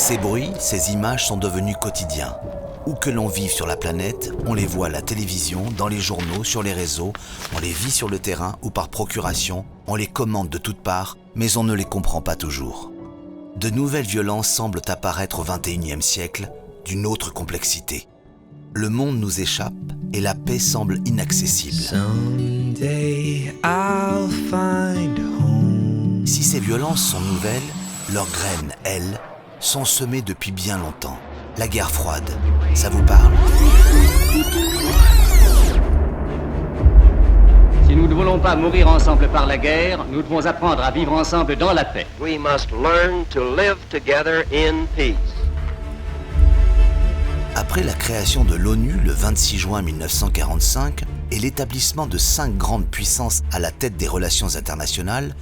Ces bruits, ces images sont devenus quotidiens. Où que l'on vive sur la planète, on les voit à la télévision, dans les journaux, sur les réseaux, on les vit sur le terrain ou par procuration, on les commande de toutes parts, mais on ne les comprend pas toujours. De nouvelles violences semblent apparaître au XXIe siècle, d'une autre complexité. Le monde nous échappe et la paix semble inaccessible. Someday I'll find home. Si ces violences sont nouvelles, leurs graines, elles, sont semées depuis bien longtemps. La guerre froide, ça vous parle ? Si nous ne voulons pas mourir ensemble par la guerre, nous devons apprendre à vivre ensemble dans la paix. We must learn to live together in peace. Après la création de l'ONU le 26 juin 1945 et l'établissement de 5 grandes puissances à la tête des relations internationales,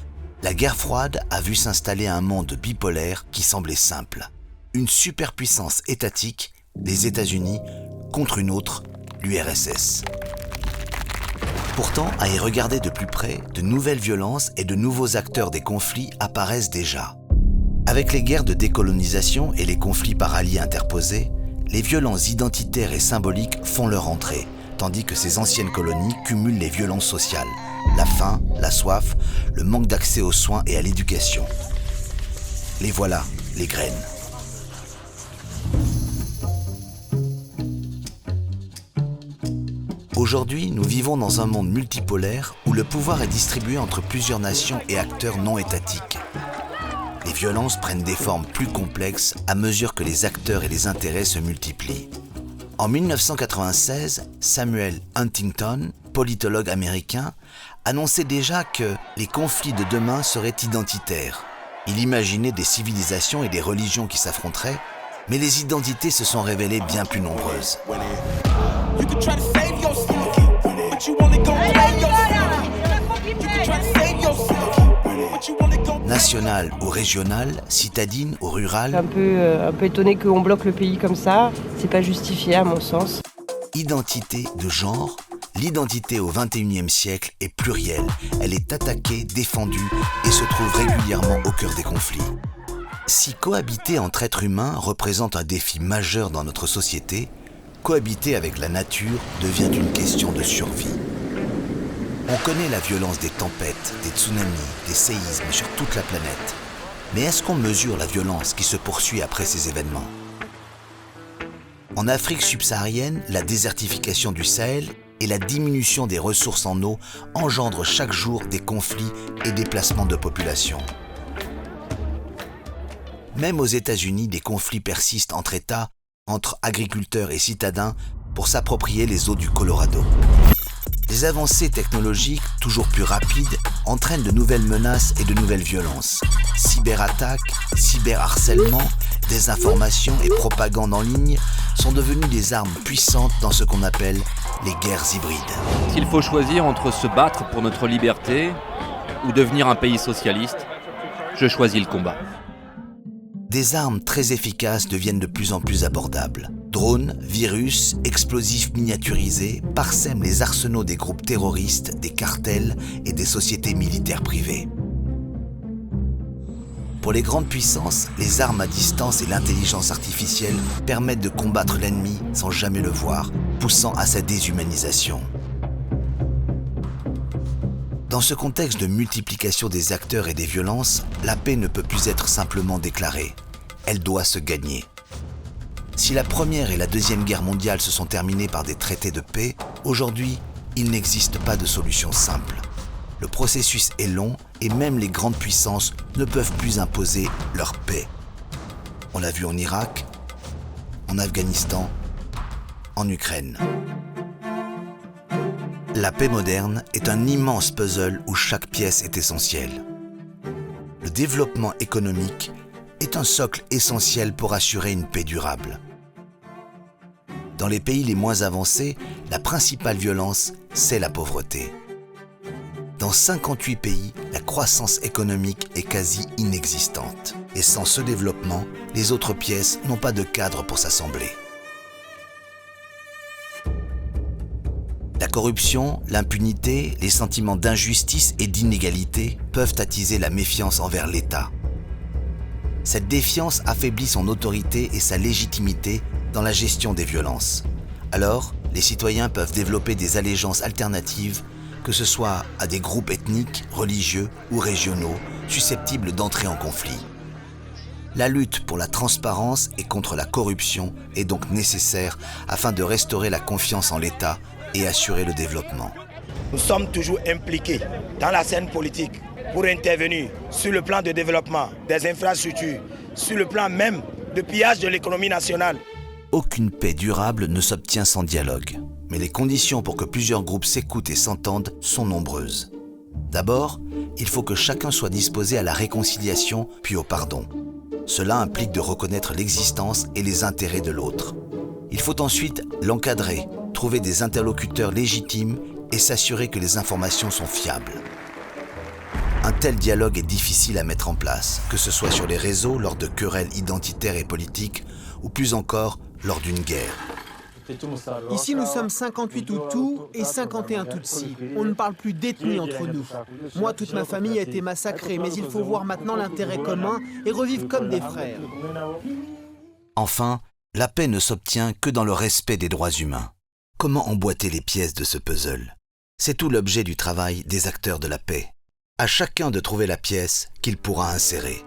la guerre froide a vu s'installer un monde bipolaire qui semblait simple. Une superpuissance étatique, les États-Unis, contre une autre, l'URSS. Pourtant, à y regarder de plus près, de nouvelles violences et de nouveaux acteurs des conflits apparaissent déjà. Avec les guerres de décolonisation et les conflits par alliés interposés, les violences identitaires et symboliques font leur entrée, tandis que ces anciennes colonies cumulent les violences sociales, la faim, la soif, le manque d'accès aux soins et à l'éducation. Les voilà, les graines. Aujourd'hui, nous vivons dans un monde multipolaire où le pouvoir est distribué entre plusieurs nations et acteurs non étatiques. Les violences prennent des formes plus complexes à mesure que les acteurs et les intérêts se multiplient. En 1996, Samuel Huntington, politologue américain, annonçait déjà que les conflits de demain seraient identitaires. Il imaginait des civilisations et des religions qui s'affronteraient, mais les identités se sont révélées bien plus nombreuses. Nationale ou régionale, citadine ou rurale. Un peu étonné qu'on bloque le pays comme ça, c'est pas justifié à mon sens. Identité de genre, l'identité au XXIe siècle est plurielle. Elle est attaquée, défendue et se trouve régulièrement au cœur des conflits. Si cohabiter entre êtres humains représente un défi majeur dans notre société, cohabiter avec la nature devient une question de survie. On connaît la violence des tempêtes, des tsunamis, des séismes sur toute la planète. Mais est-ce qu'on mesure la violence qui se poursuit après ces événements ? En Afrique subsaharienne, la désertification du Sahel et la diminution des ressources en eau engendrent chaque jour des conflits et déplacements de population. Même aux États-Unis, des conflits persistent entre États, entre agriculteurs et citadins pour s'approprier les eaux du Colorado. Les avancées technologiques, toujours plus rapides, entraînent de nouvelles menaces et de nouvelles violences. Cyberattaques, cyberharcèlement, désinformation et propagande en ligne sont devenues des armes puissantes dans ce qu'on appelle les guerres hybrides. S'il faut choisir entre se battre pour notre liberté ou devenir un pays socialiste, je choisis le combat. Des armes très efficaces deviennent de plus en plus abordables. Drones, virus, explosifs miniaturisés parsèment les arsenaux des groupes terroristes, des cartels et des sociétés militaires privées. Pour les grandes puissances, les armes à distance et l'intelligence artificielle permettent de combattre l'ennemi sans jamais le voir, poussant à sa déshumanisation. Dans ce contexte de multiplication des acteurs et des violences, la paix ne peut plus être simplement déclarée. Elle doit se gagner. Si la Première et la Deuxième Guerre mondiale se sont terminées par des traités de paix, aujourd'hui, il n'existe pas de solution simple. Le processus est long et même les grandes puissances ne peuvent plus imposer leur paix. On l'a vu en Irak, en Afghanistan, en Ukraine. La paix moderne est un immense puzzle où chaque pièce est essentielle. Le développement économique est un socle essentiel pour assurer une paix durable. Dans les pays les moins avancés, la principale violence, c'est la pauvreté. Dans 58 pays, la croissance économique est quasi inexistante. Et sans ce développement, les autres pièces n'ont pas de cadre pour s'assembler. La corruption, l'impunité, les sentiments d'injustice et d'inégalité peuvent attiser la méfiance envers l'État. Cette défiance affaiblit son autorité et sa légitimité dans la gestion des violences. Alors, les citoyens peuvent développer des allégeances alternatives, que ce soit à des groupes ethniques, religieux ou régionaux, susceptibles d'entrer en conflit. La lutte pour la transparence et contre la corruption est donc nécessaire afin de restaurer la confiance en l'État et assurer le développement. Nous sommes toujours impliqués dans la scène politique pour intervenir sur le plan de développement des infrastructures, sur le plan même de pillage de l'économie nationale. Aucune paix durable ne s'obtient sans dialogue, mais les conditions pour que plusieurs groupes s'écoutent et s'entendent sont nombreuses. D'abord, il faut que chacun soit disposé à la réconciliation puis au pardon. Cela implique de reconnaître l'existence et les intérêts de l'autre. Il faut ensuite l'encadrer, trouver des interlocuteurs légitimes et s'assurer que les informations sont fiables. Un tel dialogue est difficile à mettre en place, que ce soit sur les réseaux lors de querelles identitaires et politiques ou plus encore lors d'une guerre. Ici, nous sommes 58 Hutus et 51 Tutsis. On ne parle plus d'ethnie entre nous. Moi, toute ma famille a été massacrée, mais il faut voir maintenant l'intérêt commun et revivre comme des frères. Enfin, la paix ne s'obtient que dans le respect des droits humains. Comment emboîter les pièces de ce puzzle? C'est tout l'objet du travail des acteurs de la paix. À chacun de trouver la pièce qu'il pourra insérer.